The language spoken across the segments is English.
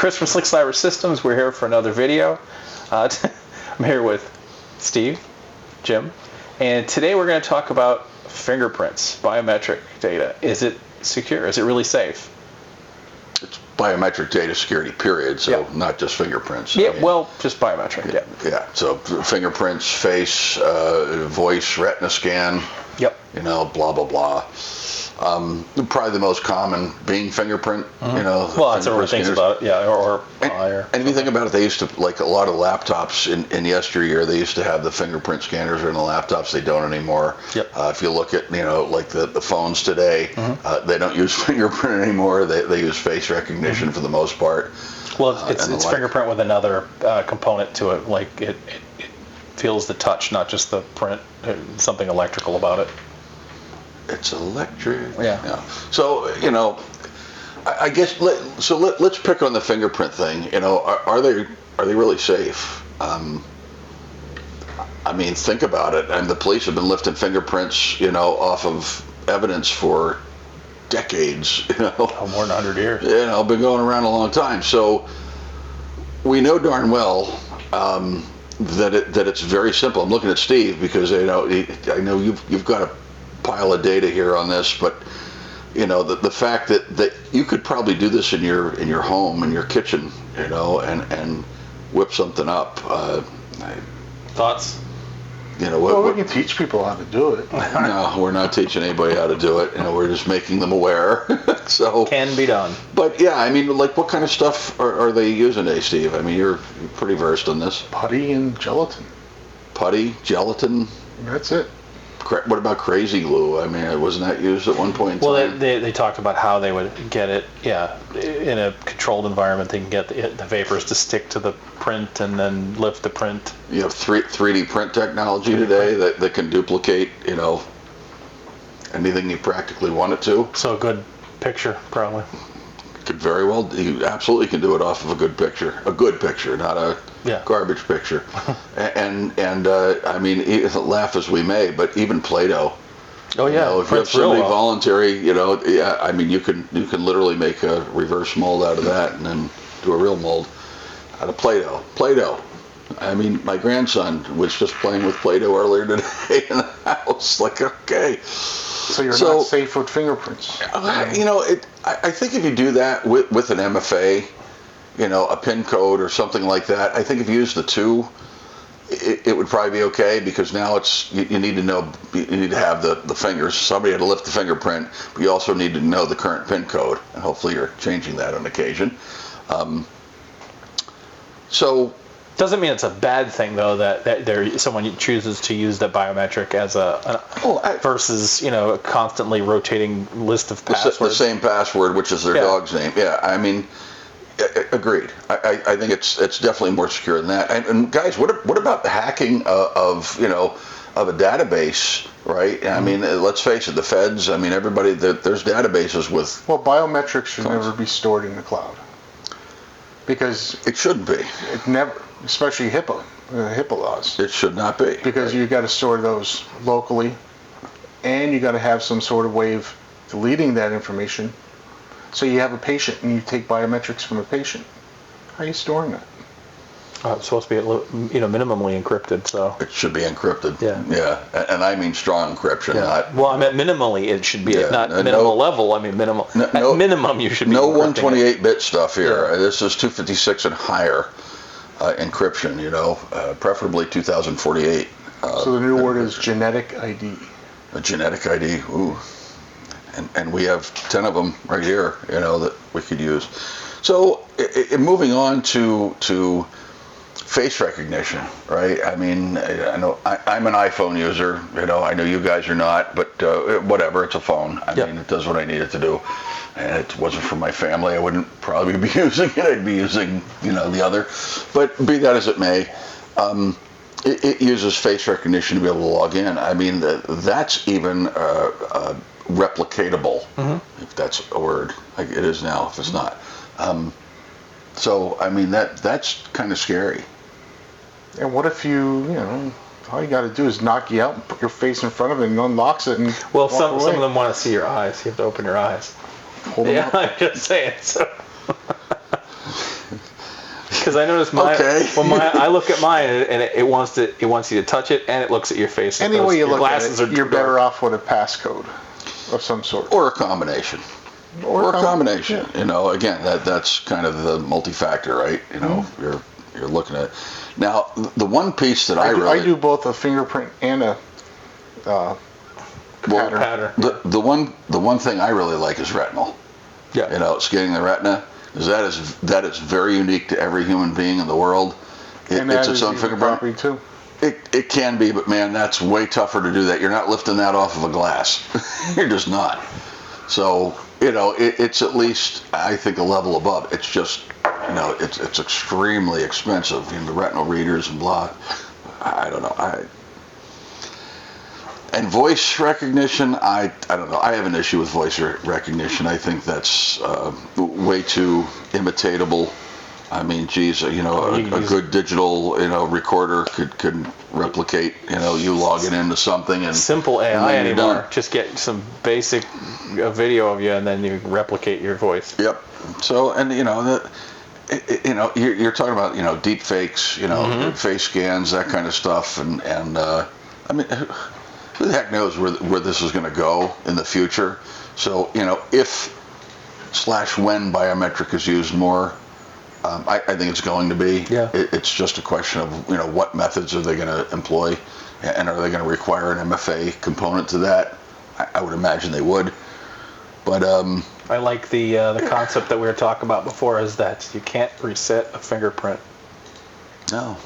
Chris from Slick Cyber Systems. We're here for another video. I'm here with Steve, Jim, and today we're going to talk about fingerprints, biometric data. Is it secure? Is it really safe? It's biometric data security, period, so not just fingerprints. Yeah, well, just biometric, Yeah, so fingerprints, face, voice, retina scan, blah, blah, blah. Probably the most common being fingerprint, Well, that's everyone thinks about it, and if you think about it, they used to, like a lot of laptops in yesteryear, they used to have the fingerprint scanners in the laptops. They don't anymore. If you look at, like the phones today, they don't use fingerprint anymore. They use face recognition for the most part. Well, it's fingerprint with another component to it, like it feels the touch, not just the print, something electrical about it. It's electric. Yeah. So, I guess let's pick on the fingerprint thing. Are they really safe? I mean, think about it. And the police have been lifting fingerprints, off of evidence for decades. More than 100 years. Been going around a long time. So we know darn well that it's very simple. I'm looking at Steve because I know you've got a pile of data here on this, but the fact that you could probably do this in your home, in your kitchen, and whip something up. Thoughts? Well, we can teach people how to do it. No, we're not teaching anybody how to do it. We're just making them aware. So can be done. But yeah, I mean, like, what kind of stuff are they using today, Steve? I mean, you're pretty versed on this. Putty and gelatin. Putty, gelatin. That's it. What about crazy glue? I mean, wasn't that used at one point in time? Well, they talked about how they would get it, in a controlled environment. They can get the vapors to stick to the print and then lift the print. You have 3D print technology today that can duplicate, anything you practically want it to. So a good picture, probably. Could very well, you absolutely can do it off of a good picture, not a garbage picture. and I mean, laugh as we may, but even Play-Doh. Oh yeah, if you have somebody voluntary, I mean, you can literally make a reverse mold out of that and then do a real mold out of Play-Doh. Play-Doh. I mean, my grandson was just playing with Play-Doh earlier today in the house. Like, okay. So you're not safe with fingerprints. I think if you do that with an MFA, a PIN code or something like that, I think if you use the two, it would probably be okay, because now you need to have the fingers. Somebody had to lift the fingerprint, but you also need to know the current PIN code, and hopefully you're changing that on occasion. So. Doesn't mean it's a bad thing, though, that someone chooses to use the biometric as versus a constantly rotating list of passwords. The same password, which is their dog's name. Yeah, I mean, agreed. I think it's definitely more secure than that. And guys, what about the hacking of a database, right? I mean, let's face it, the feds. I mean, everybody. There's databases with. Well, biometrics should never be stored in the cloud, because it shouldn't be. It never. Especially HIPAA laws. It should not be. Because you got to store those locally, and you got to have some sort of way of deleting that information. So you have a patient, and you take biometrics from a patient. How are you storing that? It's supposed to be, minimally encrypted. So it should be encrypted. Yeah. And I mean strong encryption. Not. Well, I meant minimally. It should be not minimal level. I mean minimal. At minimum, you should be. No 128-bit stuff here. Yeah. This is 256 and higher. Encryption, preferably 2048. So the new word is genetic ID. A genetic ID, ooh. And we have 10 of them right here, that we could use. So moving on to face recognition, right? I mean, I know I'm an iPhone user, I know you guys are not, but whatever, it's a phone. I mean, it does what I need it to do. And it wasn't for my family, I wouldn't probably be using it. I'd be using, the other. But be that as it may, it uses face recognition to be able to log in. I mean, that's even replicatable, if that's a word. Like it is now, if it's not. So, I mean, that's kind of scary. And what if all you got to do is knock you out and put your face in front of it and unlocks it and some of them want to see your eyes. You have to open your eyes. Hold them up. I'm just saying. So. Because I noticed mine. Okay. When I look at mine and it wants you to touch it, and it looks at your face. Any way you look at it, are you're better off with a passcode of some sort. Or a combination. Or a combination. Yeah. You know, again, that's kind of the multi-factor, right? You know, you're looking at. Now, the one piece that I do both a fingerprint and a pattern. The one thing I really like is retinal. Yeah. You know, scanning the retina, because that is very unique to every human being in the world. It's its own fingerprint too. It can be, but man, that's way tougher to do that. You're not lifting that off of a glass. You're just not. So, you know, it's at least, I think, a level above. It's just, you know, it's extremely expensive. You know, the retinal readers and blah. I don't know. And voice recognition, I don't know. I have an issue with voice recognition. I think that's way too imitatable. I mean, geez, you know, a good digital, you know, recorder could replicate, you know, you logging into something and simple AI anymore. Just get some basic video of you, and then you replicate your voice. Yep. So, and you know, you're talking about, you know, deep fakes, you know, face scans, that kind of stuff, and I mean, who the heck knows where this is going to go in the future? So, you know, if/when biometric is used more. I think it's going to be. Yeah. It's just a question of, you know, what methods are they going to employ, and are they going to require an MFA component to that? I would imagine they would. But I like the concept that we were talking about before, is that you can't reset a fingerprint. No,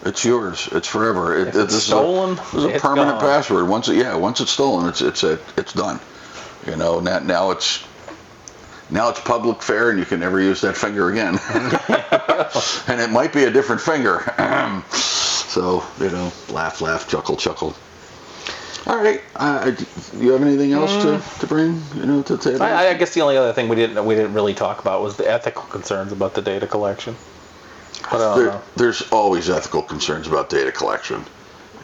it's yours. It's forever. If it's stolen, it's a permanent password. Once it's stolen, it's done. You know, now it's public fair, and you can never use that finger again. And it might be a different finger. So, you know, laugh, chuckle. All right. You have anything else to bring, you know, to the table? I guess the only other thing we didn't really talk about was the ethical concerns about the data collection. But there's always ethical concerns about data collection.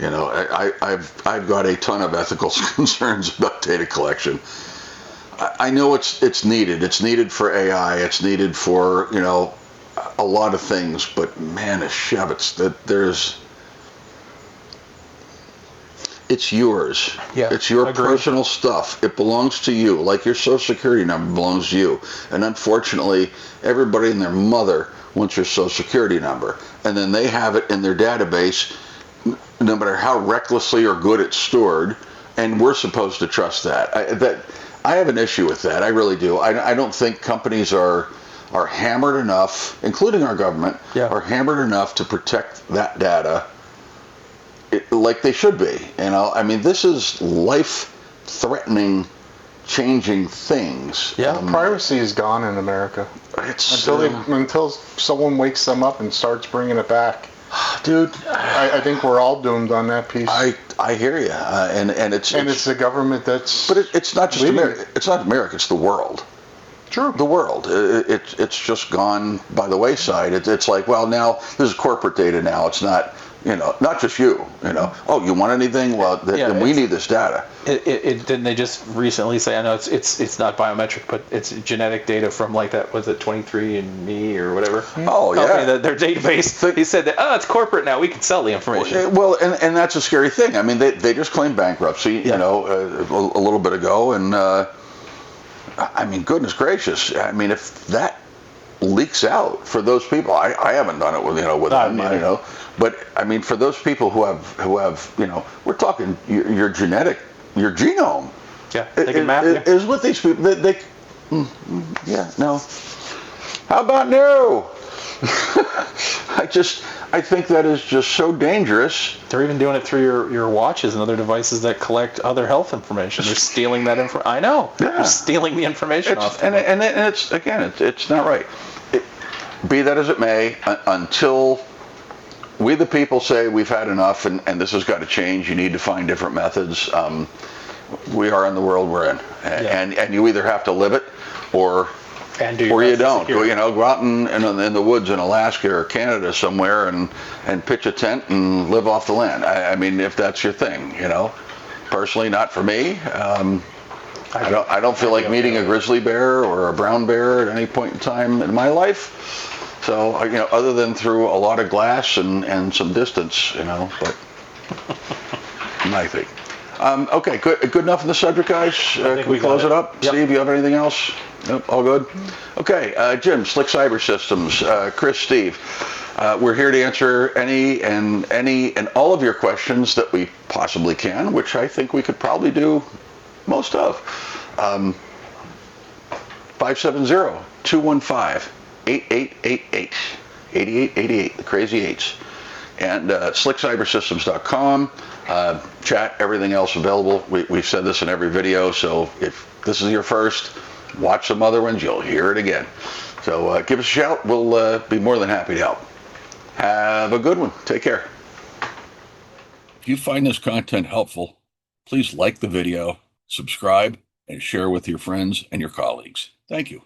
You know, I've got a ton of ethical concerns about data collection. I know it's needed. It's needed for AI. It's needed for, you know, a lot of things. But man, it's yours. Yeah, it's your personal stuff. It belongs to you. Like your Social Security number belongs to you. And unfortunately, everybody and their mother wants your Social Security number, and then they have it in their database, no matter how recklessly or good it's stored. And we're supposed to trust that. I have an issue with that. I really do. I don't think companies are hammered enough, including our government, are hammered enough to protect that data like they should be. You know, I mean, this is life-threatening, changing things. Yeah, privacy is gone in America. Until someone wakes them up and starts bringing it back. Dude, I think we're all doomed on that piece. I hear you, and it's the government that's. But it's not just America. It's not America. It's the world. True. The world. It's just gone by the wayside. It's like, well, now this is corporate data. Now it's not. You know, not just you. You know, oh, you want anything? Well, then we need this data. Didn't they just recently say? I know it's not biometric, but it's genetic data from like that. Was it 23andMe or whatever? Oh yeah. Their database. He said that it's corporate now. We can sell the information. Well, and that's a scary thing. I mean, they just claimed bankruptcy. You know, a little bit ago, and I mean, goodness gracious. I mean, if that leaks out for those people, I haven't done it with them, you know. But I mean, for those people who have, you know, we're talking your genome. Yeah, they can map it. Is with these people. No. How about no? I think that is just so dangerous. They're even doing it through your watches and other devices that collect other health information. They're stealing that information. I know. Yeah. They're stealing the information off. And it's again, it's not right. Be that as it may, until we the people say we've had enough and this has got to change, you need to find different methods. We are in the world we're in, and you either have to live it or you don't. You know, go out in the woods in Alaska or Canada somewhere and pitch a tent and live off the land. I mean, if that's your thing, you know. Personally, not for me. I don't feel like meeting a grizzly bear or a brown bear at any point in time in my life. So, other than through a lot of glass and some distance, but my thing. Okay, good enough on the subject, guys. Can we close it up? Yep. Steve, you have anything else? Nope, all good? Okay, Jim, Slick Cyber Systems, Chris, Steve. We're here to answer any and all of your questions that we possibly can, which I think we could probably do most of. 570-215-8888. 8888, the crazy eights. And slickcybersystems.com. Chat, everything else available. We've said this in every video, so if this is your first, watch some other ones, you'll hear it again. So give us a shout. We'll be more than happy to help. Have a good one. Take care. If you find this content helpful, please like the video, subscribe, and share with your friends and your colleagues. Thank you.